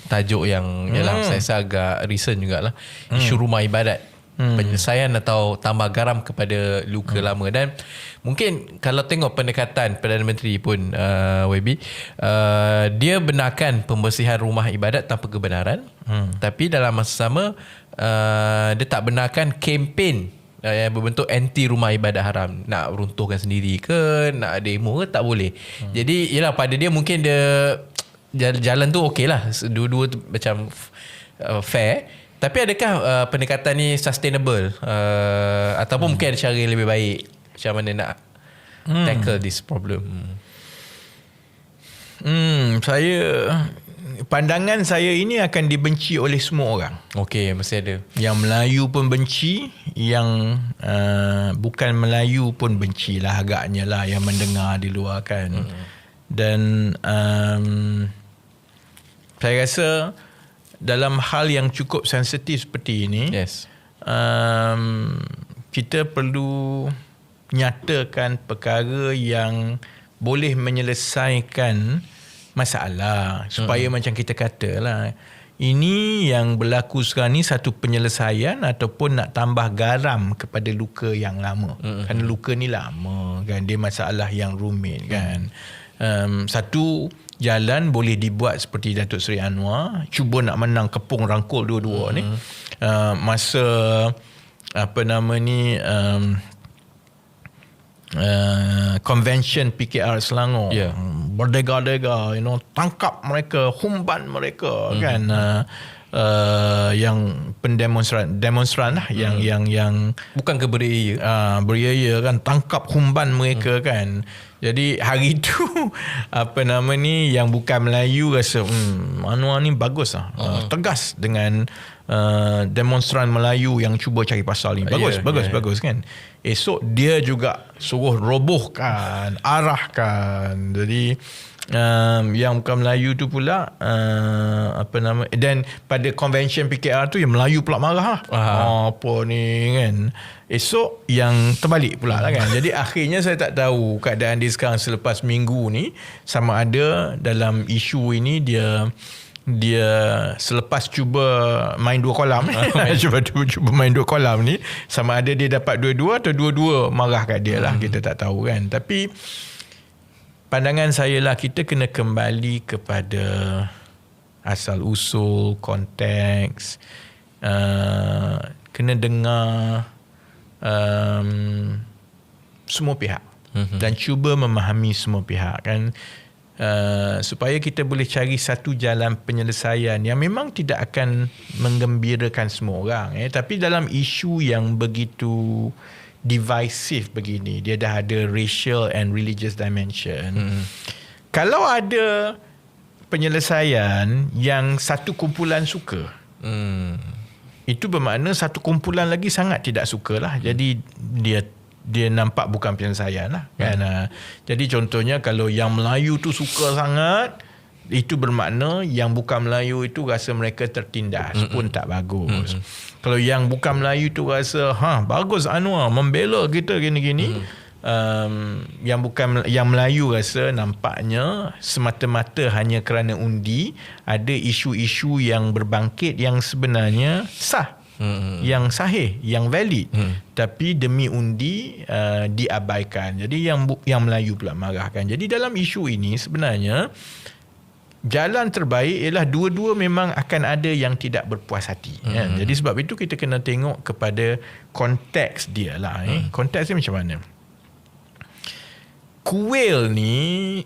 tajuk yang yalah, saya rasa agak recent jugalah. Isu rumah ibadat. Penyelesaian atau tambah garam kepada luka lama. Dan mungkin kalau tengok pendekatan Perdana Menteri pun YB, dia benarkan pembersihan rumah ibadat tanpa kebenaran, tapi dalam masa sama dia tak benarkan kempen yang berbentuk anti rumah ibadat haram. Nak runtuhkan sendiri ke, nak demo ke, tak boleh. Jadi yalah, pada dia mungkin dia jalan tu okey lah, dua-dua tu macam fair. Tapi adakah pendekatan ni sustainable, ataupun mungkin ada cara yang lebih baik macam mana nak tackle this problem? Pandangan saya ini akan dibenci oleh semua orang. Okey, mesti ada. Yang Melayu pun benci, yang bukan Melayu pun benci lah agaknya lah, yang mendengar di luar kan. Dan saya rasa dalam hal yang cukup sensitif seperti ini, kita perlu nyatakan perkara yang boleh menyelesaikan masalah, supaya macam kita katalah, ini yang berlaku sekarang ni satu penyelesaian ataupun nak tambah garam kepada luka yang lama. Kerana luka ni lama kan, dia masalah yang rumit kan. Satu jalan boleh dibuat seperti Datuk Seri Anwar, cuba nak menang kepung rangkul dua-dua ni. Masa convention PKR Selangor, berdega-dega, tangkap mereka, humban mereka kan, yang demonstran lah, yang bukan ke beria kan, tangkap humban mereka kan. Jadi hari tu yang bukan Melayu rasa Anwar ni bagus lah, tegas dengan demonstran Melayu yang cuba cari pasal ni. Bagus kan. Esok dia juga suruh robohkan, arahkan. Jadi yang bukan Melayu tu pula dan pada convention PKR tu yang Melayu pula marah lah. Apa ni kan. Esok yang terbalik pula lah kan. Jadi akhirnya saya tak tahu keadaan dia sekarang selepas minggu ni, sama ada dalam isu ini dia selepas cuba main dua kolam cuba main dua kolam ni, sama ada dia dapat dua-dua atau dua-dua marah kat dia lah, kita tak tahu kan. Tapi pandangan saya lah, kita kena kembali kepada asal usul, konteks, kena dengar semua pihak dan cuba memahami semua pihak kan, supaya kita boleh cari satu jalan penyelesaian yang memang tidak akan menggembirakan semua orang, tapi dalam isu yang begitu divisive begini, dia dah ada racial and religious dimension. Kalau ada penyelesaian yang satu kumpulan suka, itu bermakna satu kumpulan lagi sangat tidak suka lah. Jadi dia nampak bukan penyelesaian lah kan. Jadi contohnya kalau yang Melayu tu suka sangat, itu bermakna yang bukan Melayu itu rasa mereka tertindas, pun tak bagus. Kalau yang bukan Melayu tu rasa bagus Anwar membela kita gini-gini, yang Melayu rasa nampaknya semata-mata hanya kerana undi, ada isu-isu yang berbangkit yang sebenarnya sah, yang sahih, yang valid, tapi demi undi diabaikan. Jadi yang Melayu pula marahkan. Jadi dalam isu ini sebenarnya jalan terbaik ialah dua-dua memang akan ada yang tidak berpuas hati. Jadi sebab itu kita kena tengok kepada konteks dia lah. Konteks dia macam mana. Kuil ni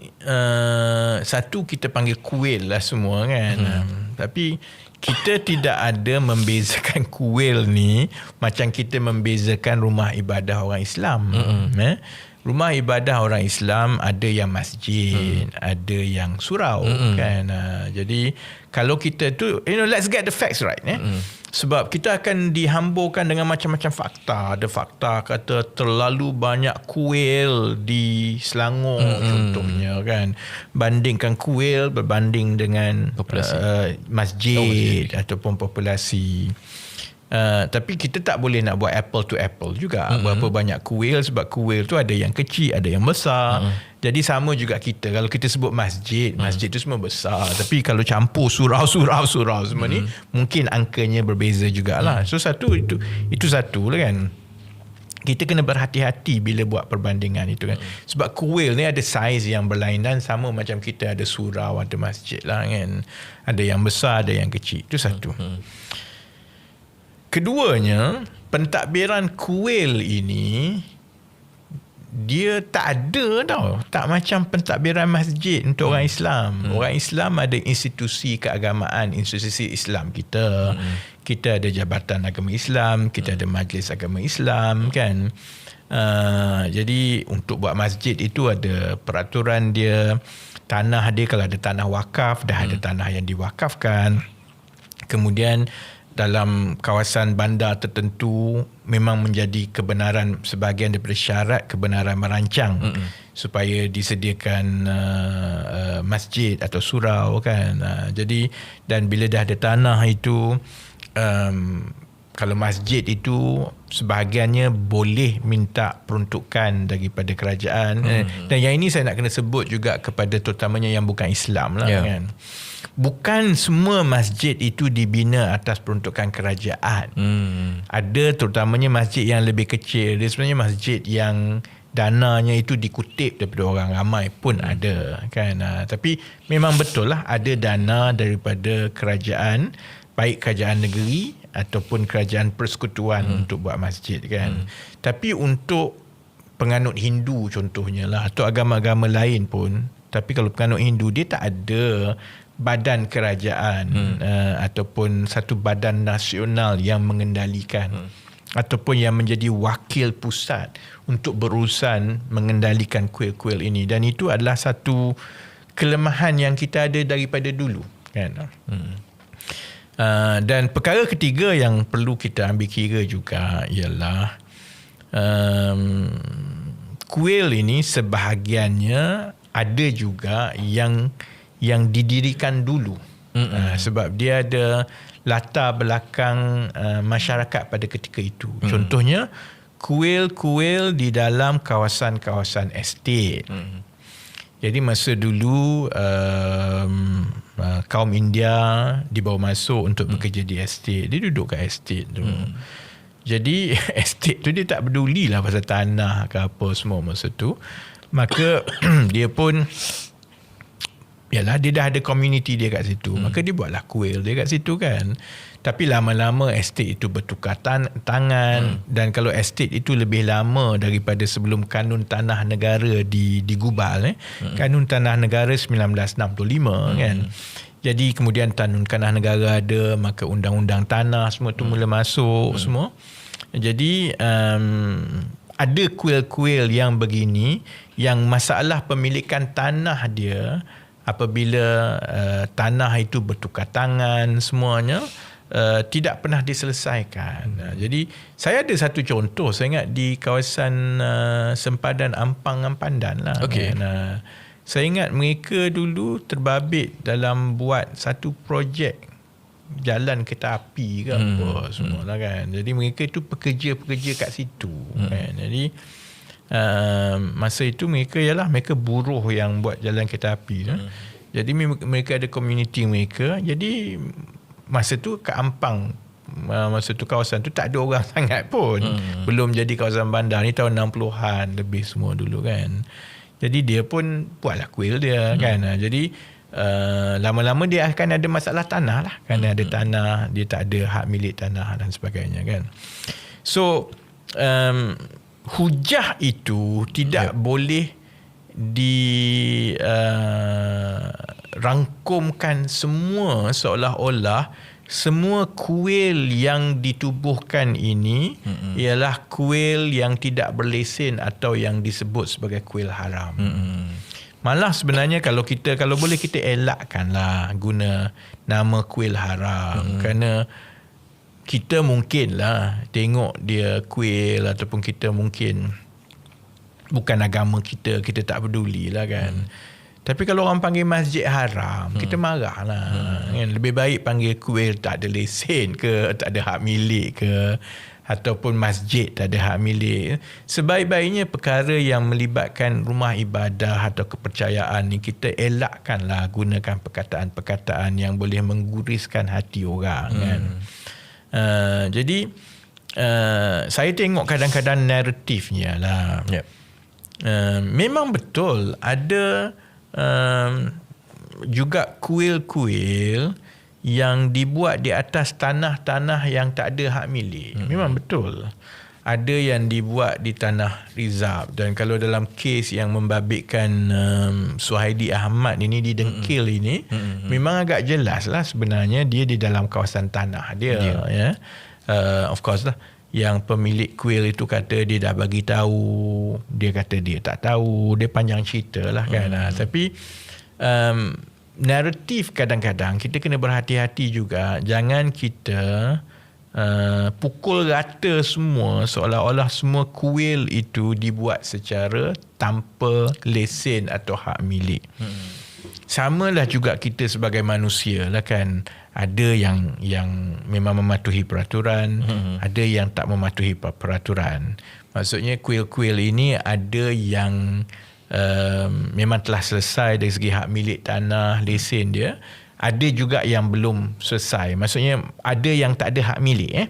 satu kita panggil kuil lah semua kan. Tapi kita tidak ada membezakan kuil ni macam kita membezakan rumah ibadah orang Islam. Rumah ibadah orang Islam ada yang masjid, ada yang surau kan. Jadi kalau kita tu, let's get the facts right. Sebab kita akan dihamburkan dengan macam-macam fakta. Ada fakta kata terlalu banyak kuil di Selangor contohnya kan. Bandingkan kuil berbanding dengan masjid ataupun populasi. Tapi kita tak boleh nak buat apple to apple juga. Berapa banyak kuil, sebab kuil tu ada yang kecil, ada yang besar. Jadi sama juga kita. Kalau kita sebut masjid, masjid tu semua besar. Tapi kalau campur surau semua ni, mungkin angkanya berbeza jugalah. So satu itu satu lah kan. Kita kena berhati-hati bila buat perbandingan itu kan. Sebab kuil ni ada saiz yang berlainan, sama macam kita ada surau, ada masjid lah kan. Ada yang besar, ada yang kecil. Itu satu. Keduanya, pentadbiran kuil ini dia tak ada tau. Tak macam pentadbiran masjid untuk orang Islam. Orang Islam ada institusi keagamaan, institusi Islam kita. Kita ada Jabatan Agama Islam, kita ada Majlis Agama Islam kan. Jadi untuk buat masjid itu ada peraturan dia. Tanah dia, kalau ada tanah wakaf, dah ada tanah yang diwakafkan. Kemudian dalam kawasan bandar tertentu memang menjadi kebenaran, sebahagian daripada syarat kebenaran merancang supaya disediakan masjid atau surau kan. Jadi dan bila dah ada tanah itu, kalau masjid itu sebahagiannya boleh minta peruntukan daripada kerajaan. Dan yang ini saya nak kena sebut juga kepada terutamanya yang bukan Islam lah kan. Bukan semua masjid itu dibina atas peruntukan kerajaan. Ada terutamanya masjid yang lebih kecil. Dia sebenarnya masjid yang dananya itu dikutip daripada orang ramai pun ada kan. Tapi memang betul lah ada dana daripada kerajaan, baik kerajaan negeri ataupun kerajaan persekutuan untuk buat masjid kan. Tapi untuk penganut Hindu contohnya lah, atau agama-agama lain pun, tapi kalau penganut Hindu dia tak ada badan kerajaan ataupun satu badan nasional yang mengendalikan ataupun yang menjadi wakil pusat untuk berurusan mengendalikan kuil-kuil ini. Dan itu adalah satu kelemahan yang kita ada daripada dulu kan. Dan perkara ketiga yang perlu kita ambil kira juga ialah kuil ini sebahagiannya ada juga yang didirikan dulu. Sebab dia ada latar belakang masyarakat pada ketika itu. Contohnya kuil-kuil di dalam kawasan-kawasan estate. Jadi masa dulu kaum India dibawa masuk untuk bekerja di estate. Dia duduk kat estate tu. Jadi estate tu dia tak peduli lah pasal tanah ke apa semua masa tu. Maka dia pun, yalah, dia dah ada community dia kat situ. Maka dia buatlah kuil dia kat situ kan. Tapi lama-lama estate itu bertukar tangan. Dan kalau estate itu lebih lama daripada sebelum kanun tanah negara digubal. Kanun tanah negara 1965 kan. Jadi kemudian kanun tanah negara ada, maka undang-undang tanah semua tu mula masuk semua. Jadi ada kuil-kuil yang begini yang masalah pemilikan tanah dia, apabila tanah itu bertukar tangan semuanya, tidak pernah diselesaikan. Jadi saya ada satu contoh, saya ingat di kawasan sempadan Ampang Pandan lah. Okay. Kan? Saya ingat mereka dulu terbabit dalam buat satu projek jalan kereta api ke apa semua lah kan. Jadi mereka itu pekerja-pekerja kat situ kan. Jadi masa itu mereka buruh yang buat jalan kereta api kan. Jadi mereka ada community mereka. Jadi masa tu kat Ampang, masa tu kawasan tu tak ada orang sangat pun. Belum jadi kawasan bandar ni, tahun 60-an lebih semua dulu kan. Jadi dia pun buatlah kuil dia kan. Jadi lama-lama dia akan ada masalah tanah lah. Kerana ada tanah, dia tak ada hak milik tanah dan sebagainya kan. So hujah itu tidak boleh dirangkumkan semua seolah-olah semua kuil yang ditubuhkan ini ialah kuil yang tidak berlesen atau yang disebut sebagai kuil haram. Malah sebenarnya kalau boleh kita elakkanlah guna nama kuil haram. Kerana kita mungkinlah tengok dia kuil, ataupun kita mungkin bukan agama kita tak pedulilah kan. Tapi kalau orang panggil masjid haram, kita marah lah. Kan? Lebih baik panggil kuil tak ada lesen ke, tak ada hak milik ke, ataupun masjid tak ada hak milik. Sebaik-baiknya perkara yang melibatkan rumah ibadah atau kepercayaan ni, kita elakkanlah gunakan perkataan-perkataan yang boleh mengguriskan hati orang. Kan? Jadi saya tengok kadang-kadang naratifnya lah. Memang betul ada juga kuil-kuil yang dibuat di atas tanah-tanah yang tak ada hak milik. Memang betul. Ada yang dibuat di tanah rizab, dan kalau dalam kes yang membabitkan Suhaidi Ahmad ini di Dengkil ini, memang agak jelas lah sebenarnya dia di dalam kawasan tanah dia. Ya. Of course lah, yang pemilik kuil itu kata dia dah bagi tahu, dia kata dia tak tahu, dia panjang cerita lah kan. Tapi naratif kadang-kadang kita kena berhati-hati juga, jangan kita pukul rata semua seolah-olah semua kuil itu dibuat secara tanpa lesen atau hak milik. Samalah juga kita sebagai manusia lah kan. Ada yang memang mematuhi peraturan, ada yang tak mematuhi peraturan. Maksudnya kuil-kuil ini ada yang memang telah selesai dari segi hak milik tanah, lesen dia. Ada juga yang belum selesai. Maksudnya ada yang tak ada hak milik.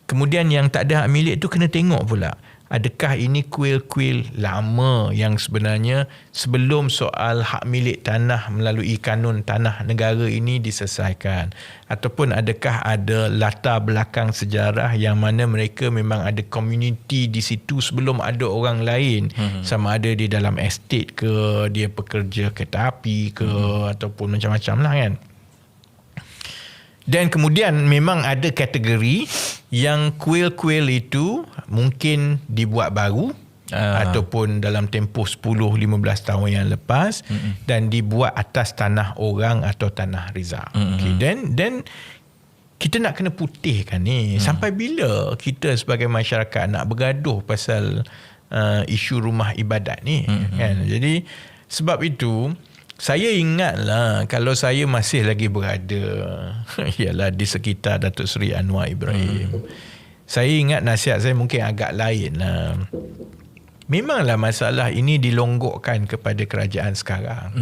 Kemudian yang tak ada hak milik tu kena tengok pula, adakah ini kuil-kuil lama yang sebenarnya sebelum soal hak milik tanah melalui kanun tanah negara ini diselesaikan, ataupun adakah ada latar belakang sejarah yang mana mereka memang ada komuniti di situ sebelum ada orang lain, sama ada di dalam estate ke, dia pekerja kereta api ke, ataupun macam-macam lah kan. Dan kemudian memang ada kategori yang kuil-kuil itu mungkin dibuat baru ataupun dalam tempoh 10-15 tahun yang lepas, dan dibuat atas tanah orang atau tanah rizal. Okay. Dan kita nak kena putihkan ni. Sampai bila kita sebagai masyarakat nak bergaduh pasal isu rumah ibadat ni? Kan? Jadi sebab itu saya ingatlah kalau saya masih lagi berada ialah di sekitar Datuk Seri Anwar Ibrahim. Saya ingat nasihat saya mungkin agak lain lah. Memanglah masalah ini dilonggokkan kepada kerajaan sekarang.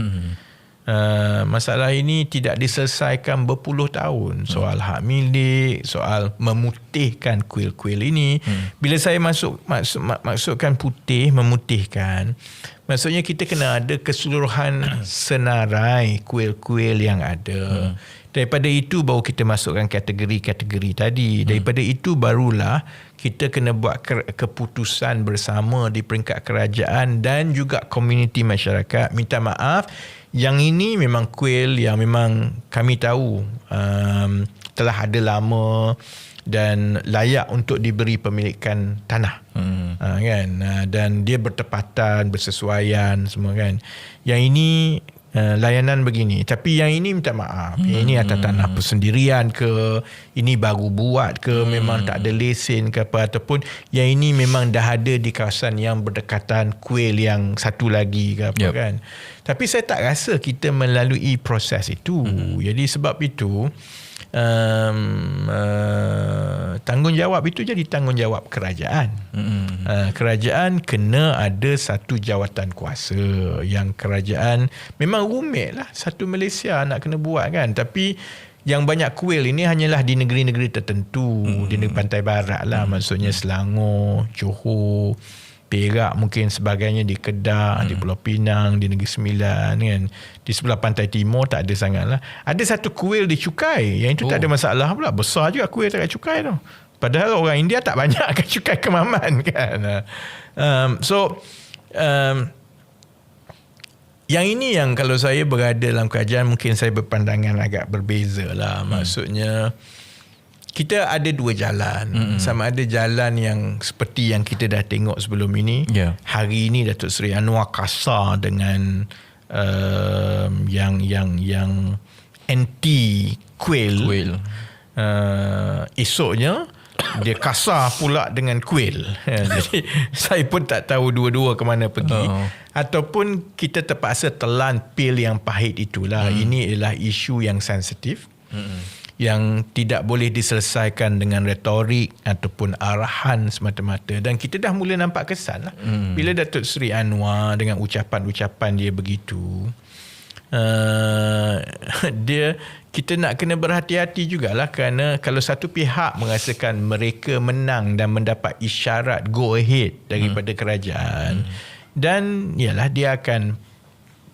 Masalah ini tidak diselesaikan berpuluh tahun. Soal hak milik, soal memutihkan kuil-kuil ini. Bila saya maksudkan putih, memutihkan, maksudnya kita kena ada keseluruhan senarai kuil-kuil yang ada. Daripada itu baru kita masukkan kategori-kategori tadi. Daripada itu barulah kita kena buat keputusan bersama di peringkat kerajaan dan juga komuniti masyarakat. Minta maaf, yang ini memang kuil yang memang kami tahu telah ada lama dan layak untuk diberi pemilikan tanah. Kan? Dan dia bertepatan, bersesuaian semua kan. Yang ini layanan begini, tapi yang ini minta maaf, ini atas tanah persendirian ke, ini baru buat ke, memang tak ada lesen ke apa, ataupun yang ini memang dah ada di kawasan yang berdekatan kuil yang satu lagi ke apa kan. Tapi saya tak rasa kita melalui proses itu. Jadi sebab itu tanggungjawab itu jadi tanggungjawab kerajaan. Kerajaan kena ada satu jawatan kuasa yang kerajaan memang rumit lah, satu Malaysia nak kena buat kan. Tapi yang banyak kuil ini hanyalah di negeri-negeri tertentu, di negeri pantai barat lah, maksudnya Selangor, Johor, Perak, mungkin sebagainya di Kedah, di Pulau Pinang, di Negeri Sembilan kan. Di sebelah pantai timur tak ada sangat lah. Ada satu kuil di Cukai, yang itu tak ada masalah pula, besar juga kuil tak ada cukai tu. Padahal orang India tak banyak akan cukai kemaman kan. Yang ini yang kalau saya berada dalam kerajaan mungkin saya berpandangan agak berbeza lah. Maksudnya kita ada dua jalan. Sama ada jalan yang seperti yang kita dah tengok sebelum ini. Hari ini Datuk Seri Anwar kasar dengan yang anti kuil. Esoknya dia kasar pula dengan kuil. Jadi saya pun tak tahu dua-dua ke mana pergi. Ataupun kita terpaksa telan pil yang pahit itulah. Ini ialah isu yang sensitif. Yang tidak boleh diselesaikan dengan retorik ataupun arahan semata-mata. Dan kita dah mula nampak kesan lah. Bila Datuk Seri Anwar dengan ucapan-ucapan dia begitu, kita nak kena berhati-hati jugalah, kerana kalau satu pihak merasakan mereka menang dan mendapat isyarat go ahead daripada kerajaan, dan ialah dia akan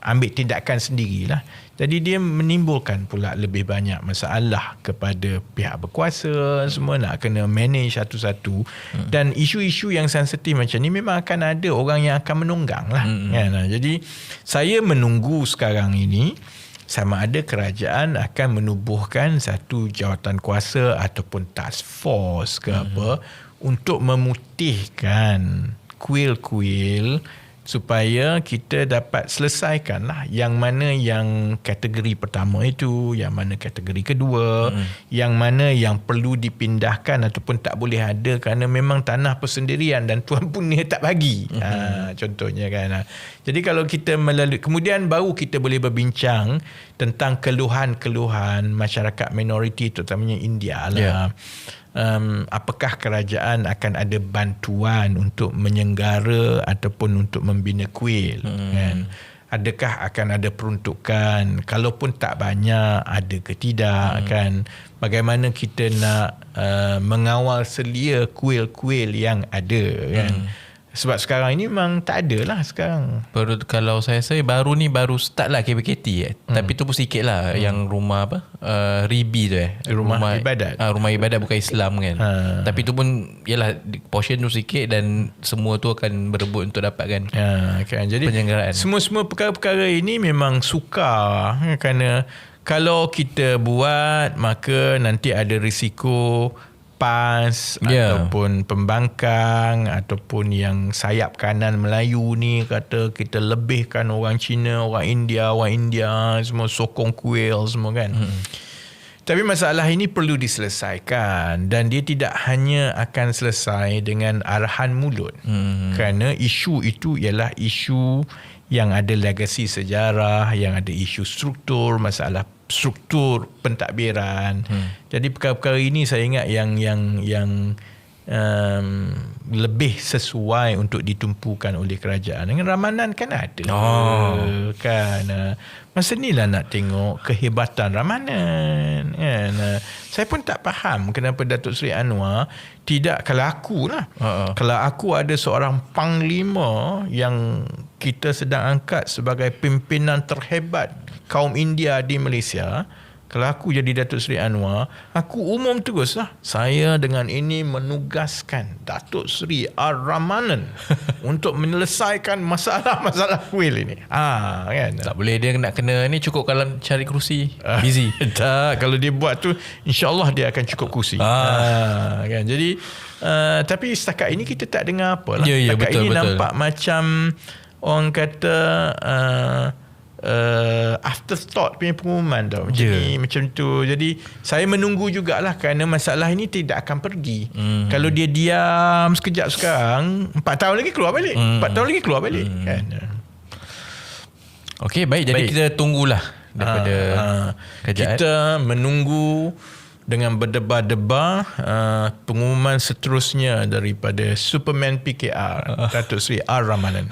ambil tindakan sendirilah. Jadi dia menimbulkan pula lebih banyak masalah kepada pihak berkuasa, semua nak kena manage satu-satu. Dan isu-isu yang sensitif macam ni memang akan ada orang yang akan menunggang lah. Kan? Jadi saya menunggu sekarang ini sama ada kerajaan akan menubuhkan satu jawatan kuasa ataupun task force ke apa untuk memutihkan kuil-kuil supaya kita dapat selesaikan lah yang mana yang kategori pertama itu, yang mana kategori kedua, yang mana yang perlu dipindahkan ataupun tak boleh ada kerana memang tanah persendirian dan Tuan Punya tak bagi. Contohnya kan. Jadi kalau kita melalui, kemudian baru kita boleh berbincang tentang keluhan-keluhan masyarakat minoriti terutamanya India lah. Apakah kerajaan akan ada bantuan untuk menyenggara ataupun untuk membina kuil, kan? Adakah akan ada peruntukan, kalaupun tak banyak, ada ke tidak, kan? Bagaimana kita nak mengawal selia kuil-kuil yang ada, kan? Sebab sekarang ini memang tak ada lah sekarang. Kalau saya baru start lah KBKT tapi tu pun sikit lah. Yang rumah apa Ribi tu rumah ibadat. Rumah ibadat bukan Islam kan. Tapi tu pun yalah, portion tu sikit dan semua tu akan berebut untuk dapatkan kan. Jadi penyelenggaraan. Semua perkara-perkara ini memang sukar, kerana kalau kita buat maka nanti ada risiko PAS ataupun pembangkang ataupun yang sayap kanan Melayu ni kata kita lebihkan orang Cina, orang India semua sokong kuil semua kan. Tapi masalah ini perlu diselesaikan dan dia tidak hanya akan selesai dengan arahan mulut. Kerana isu itu ialah isu yang ada legasi sejarah, yang ada isu struktur, masalah struktur pentadbiran. Jadi perkara-perkara ini saya ingat yang lebih sesuai untuk ditumpukan oleh kerajaan. Dengan Ramanan kan ada. Kan. Masa ni lah nak tengok kehebatan Ramanan. Kan. Saya pun tak faham kenapa Datuk Seri Anwar tidak, kalau aku lah. Kalau aku ada seorang panglima yang kita sedang angkat sebagai pimpinan terhebat kaum India di Malaysia, kalau aku jadi Datuk Seri Anwar, aku umum terus lah, saya dengan ini menugaskan Datuk Seri Ar-Ramanan untuk menyelesaikan masalah-masalah kuil ini. Kan? Tak boleh dia nak kena ni, cukup kalau cari kerusi busy. Tak, kalau dia buat tu insya-Allah dia akan cukup kerusi. Kan? Jadi tapi setakat ini kita tak dengar apa lah. Setakat ini betul. Nampak macam orang kata afterthought punya pengumuman tau. Macam tu. Jadi saya menunggu jugalah, kerana masalah ini tidak akan pergi. Kalau dia diam sekejap sekarang, 4 tahun lagi keluar balik. 4 tahun lagi keluar balik. Kan? Okey, baik. Jadi kita tunggulah daripada kerajaan. Kita menunggu dengan berdebar-debar pengumuman seterusnya daripada Superman PKR, Datuk Seri Ar-Ramanan.